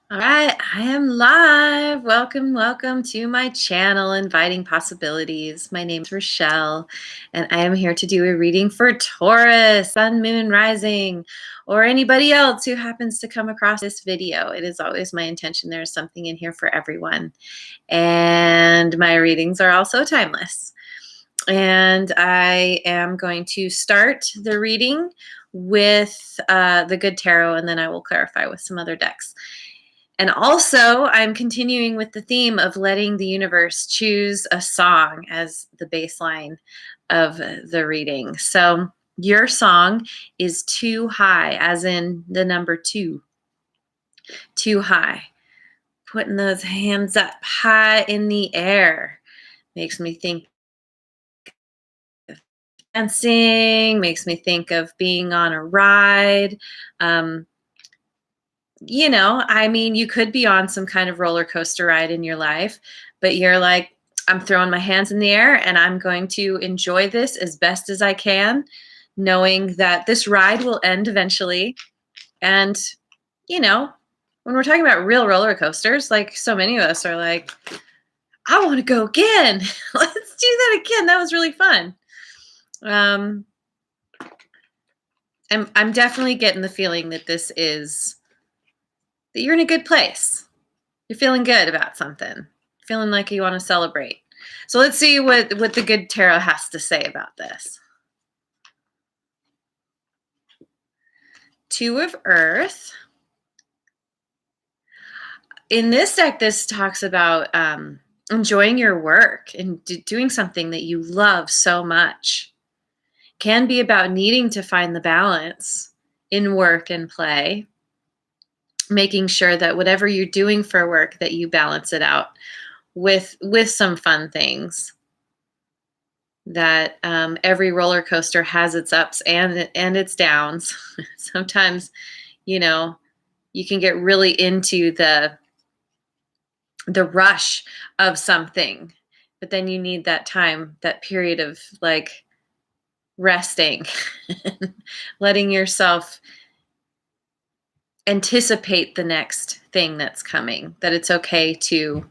All right, I am live. Welcome, welcome to my channel, Inviting Possibilities. My name is Rochelle, and I am here to do a reading for Taurus, Sun, Moon, Rising, or anybody else who happens to come across this video. It is always my intention there's something in here for everyone. And my readings are also timeless. And I am going to start the reading with the Good Tarot, and then I will clarify with some other decks. And also, I'm continuing with the theme of letting the universe choose a song as the baseline of the reading. So your song is Too High, as in the number 2. Too high. Putting those hands up high in the air makes me think of dancing, makes me think of being on a ride. You could be on some kind of roller coaster ride in your life, but you're like, I'm throwing my hands in the air and I'm going to enjoy this as best as I can, knowing that this ride will end eventually. And, when we're talking about real roller coasters, like so many of us are like, I want to go again. Let's do that again. That was really fun. Um, I'm definitely getting the feeling that that you're in a good place. You're feeling good about something, feeling like you want to celebrate. So let's see what the Good Tarot has to say about this. Two of Earth. In this deck, this talks about enjoying your work and doing something that you love so much. Can be about needing to find the balance in work and play, making sure that whatever you're doing for work, that you balance it out with some fun things. That every roller coaster has its ups and its downs. Sometimes, you can get really into the rush of something, but then you need that time, that period of like resting, letting yourself anticipate the next thing that's coming, that it's okay to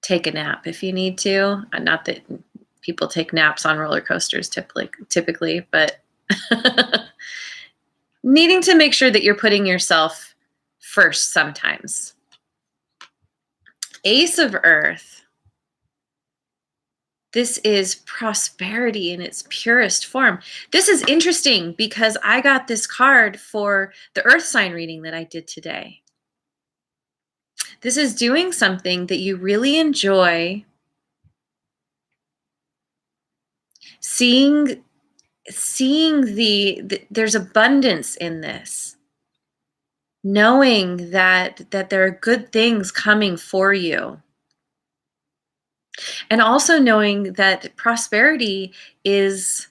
take a nap if you need to. Not that people take naps on roller coasters typically, but needing to make sure that you're putting yourself first sometimes. Ace of Earth. This is prosperity in its purest form. This is interesting because I got this card for the Earth sign reading that I did today. This is doing something that you really enjoy, seeing there's abundance in this, knowing that there are good things coming for you, and also knowing that prosperity it's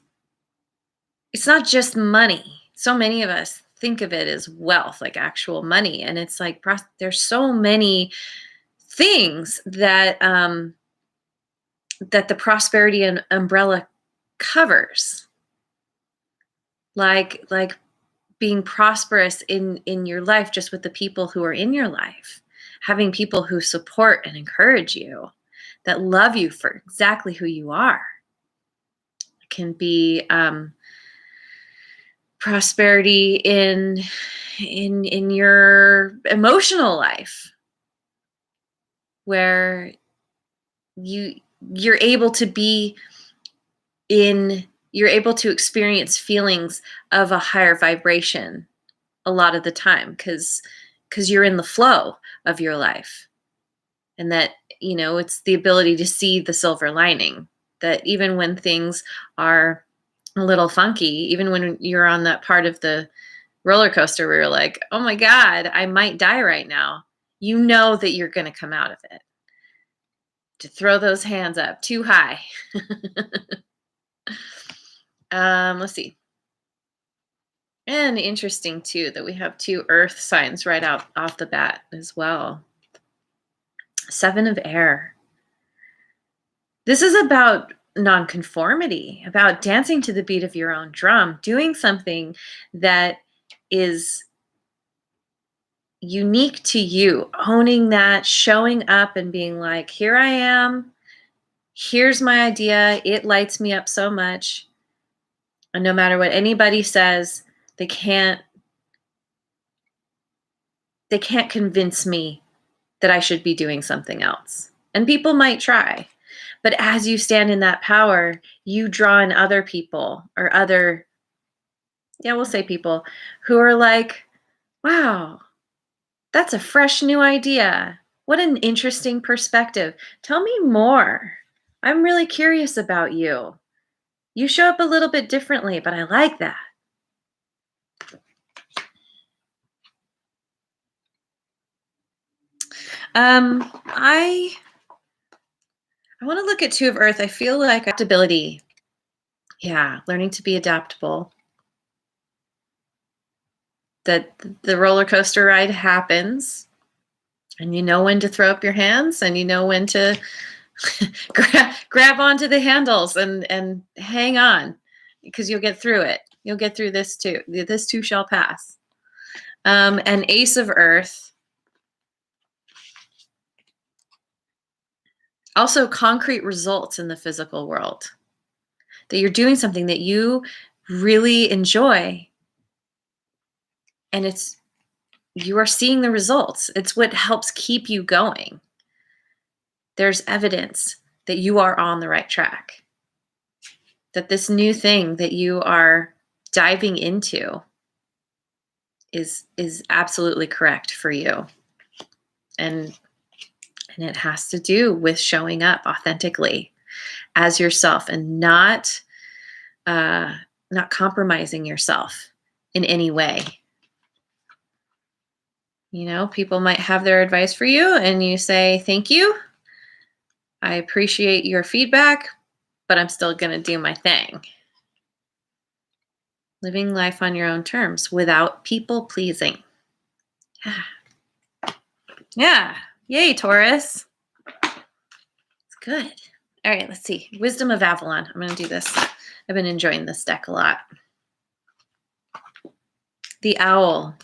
not just money. So many of us think of it as wealth, like actual money, and it's like there's so many things that that the prosperity and umbrella covers, like being prosperous in your life, just with the people who are in your life, having people who support and encourage you, that love you for exactly who you are. It can be prosperity in your emotional life, where you're able to be you're able to experience feelings of a higher vibration a lot of the time, because you're in the flow of your life. And that, it's the ability to see the silver lining, that even when things are a little funky, even when you're on that part of the roller coaster where you're like, oh my God, I might die right now, you know that you're going to come out of it. To throw those hands up too high. Let's see. And interesting too that we have 2 earth signs right out off the bat as well. 7 of air. This is about nonconformity, about dancing to the beat of your own drum, doing something that is unique to you, owning that, showing up and being like, here I am, here's my idea, it lights me up so much. And no matter what anybody says, they can't convince me that I should be doing something else. And people might try. But as you stand in that power, you draw in other people or other, we'll say people who are like, wow, that's a fresh new idea. What an interesting perspective. Tell me more. I'm really curious about you. You show up a little bit differently, but I like that. I want to look at Two of Earth. I feel like adaptability. Yeah, learning to be adaptable. That the roller coaster ride happens, and you know when to throw up your hands, and you know when to grab onto the handles and hang on, because you'll get through it. You'll get through this too. This too shall pass. And Ace of Earth. Also concrete results in the physical world. That you're doing something that you really enjoy, and you are seeing the results. It's what helps keep you going. There's evidence that you are on the right track. That this new thing that you are diving into is absolutely correct for you. And it has to do with showing up authentically as yourself and not compromising yourself in any way. You know, people might have their advice for you and you say, thank you. I appreciate your feedback, but I'm still going to do my thing. Living life on your own terms without people pleasing. Yeah. Yay, Taurus. It's good. All right, let's see. Wisdom of Avalon. I'm going to do this. I've been enjoying this deck a lot. The Owl.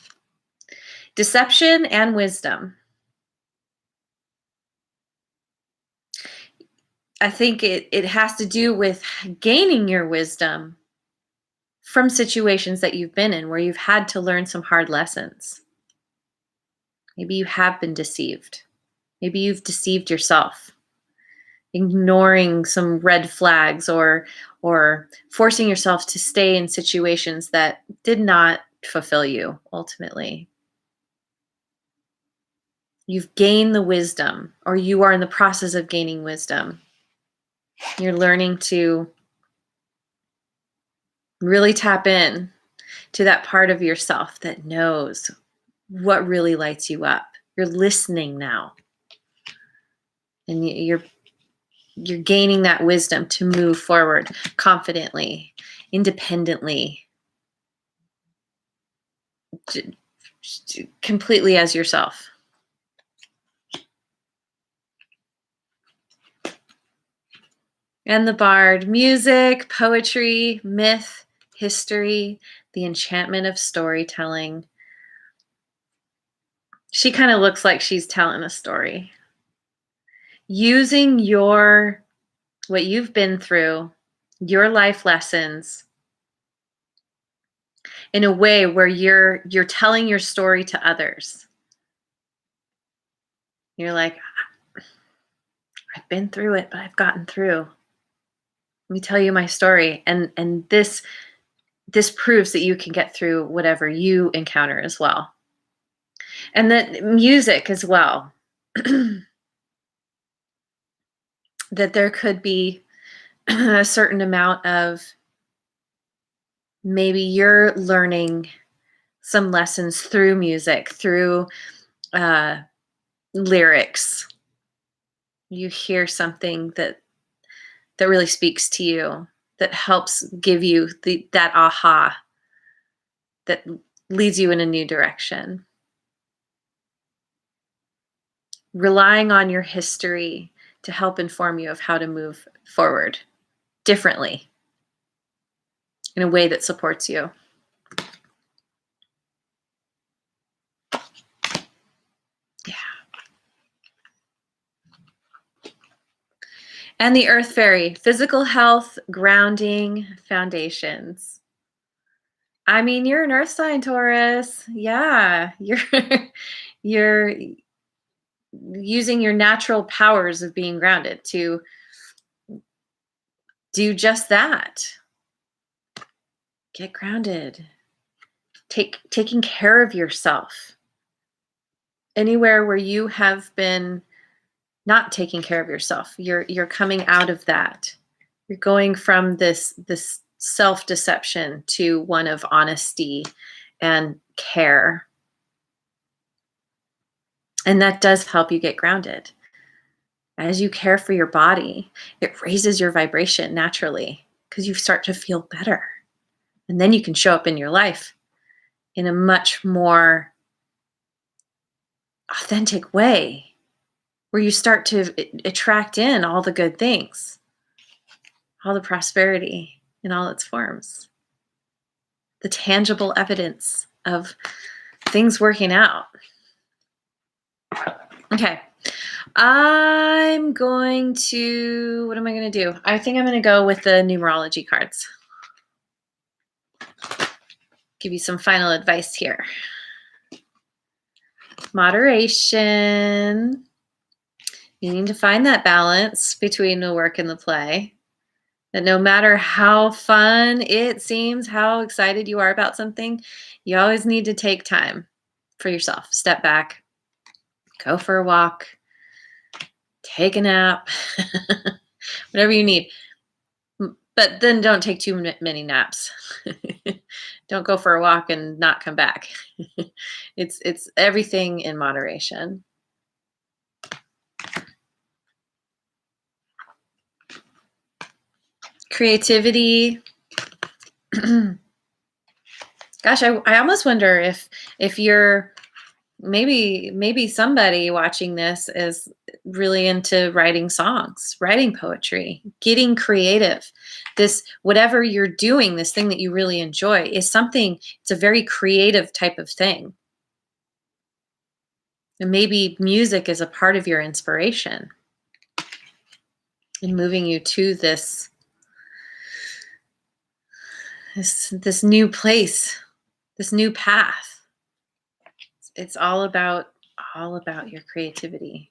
Deception and wisdom. I think it has to do with gaining your wisdom from situations that you've been in where you've had to learn some hard lessons. Maybe you have been deceived. Maybe you've deceived yourself, ignoring some red flags or forcing yourself to stay in situations that did not fulfill you ultimately. You've gained the wisdom, or you are in the process of gaining wisdom. You're learning to really tap in to that part of yourself that knows what really lights you up. You're listening now. And you're gaining that wisdom to move forward confidently, independently, completely as yourself. And the Bard. Music, poetry, myth, history, the enchantment of storytelling. She kind of looks like she's telling a story. Using what you've been through, your life lessons, in a way where you're telling your story to others. You're like, I've been through it, but I've gotten through. Let me tell you my story. And this proves that you can get through whatever you encounter as well. And that music as well. That there could be a certain amount of, maybe you're learning some lessons through music, through lyrics. You hear something that really speaks to you, that helps give you that aha, that leads you in a new direction. Relying on your history to help inform you of how to move forward differently in a way that supports you. And the Earth Fairy, physical health, grounding, foundations. I mean, you're an Earth sign, Taurus. Yeah, you're using your natural powers of being grounded to do just that. Get grounded. Taking care of yourself. Anywhere where you have been not taking care of yourself, you're coming out of that. You're going from this self-deception to one of honesty and care. And that does help you get grounded. As you care for your body, it raises your vibration naturally because you start to feel better. And then you can show up in your life in a much more authentic way, where you start to attract in all the good things, all the prosperity in all its forms, the tangible evidence of things working out. Okay. I'm going to, what am I going to do? I think I'm going to go with the numerology cards. Give you some final advice here. Moderation. You need to find that balance between the work and the play. That no matter how fun it seems, how excited you are about something, you always need to take time for yourself. Step back, go for a walk, take a nap, whatever you need. But then don't take too many naps. Don't go for a walk and not come back. It's everything in moderation. Creativity. Gosh, I almost wonder if you're maybe somebody watching this is really into writing songs, writing poetry, getting creative. This, whatever you're doing, this thing that you really enjoy is something, it's a very creative type of thing. And maybe music is a part of your inspiration and moving you to this new place, this new path. It's all about your creativity.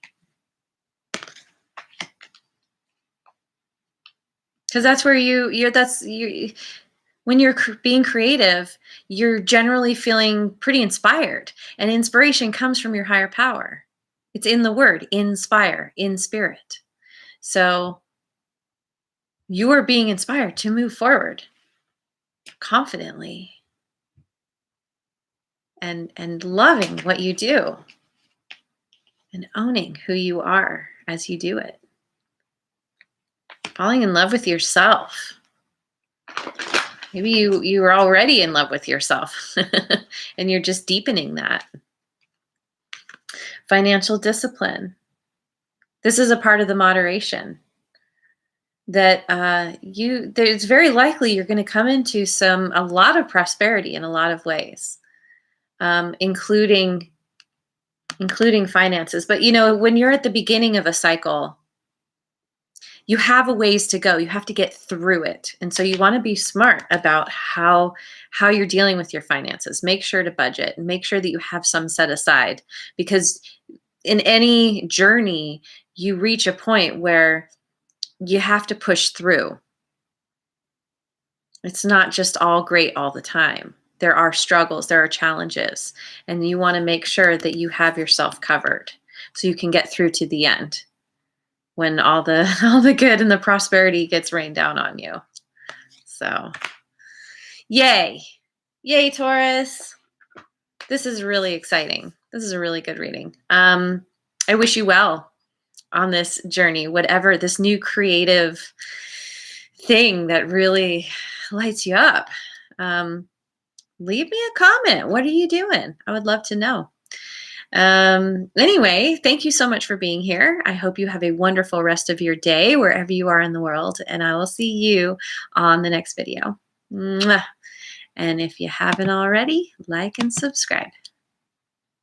Because that's where when you're being creative, you're generally feeling pretty inspired, and inspiration comes from your higher power. It's in the word inspire, in spirit. So you are being inspired to move forward confidently and loving what you do and owning who you are as you do it. Falling in love with yourself. Maybe you are already in love with yourself and you're just deepening that. Financial discipline. This is a part of the moderation that it's very likely you're going to come into a lot of prosperity in a lot of ways, including finances. But when you're at the beginning of a cycle, you have a ways to go. You have to get through it. And so you want to be smart about how you're dealing with your finances. Make sure to budget and make sure that you have some set aside, because in any journey, you reach a point where you have to push through. It's not just all great all the time. There are struggles, there are challenges, and you want to make sure that you have yourself covered so you can get through to the end, when all the good and the prosperity gets rained down on you. So, yay, Taurus. This is really exciting. This is a really good reading. I wish you well on this journey, whatever this new creative thing that really lights you up. Leave me a comment. What are you doing? I would love to know. Anyway, thank you so much for being here. I hope you have a wonderful rest of your day wherever you are in the world, and I will see you on the next video. Mwah. And if you haven't already, like and subscribe.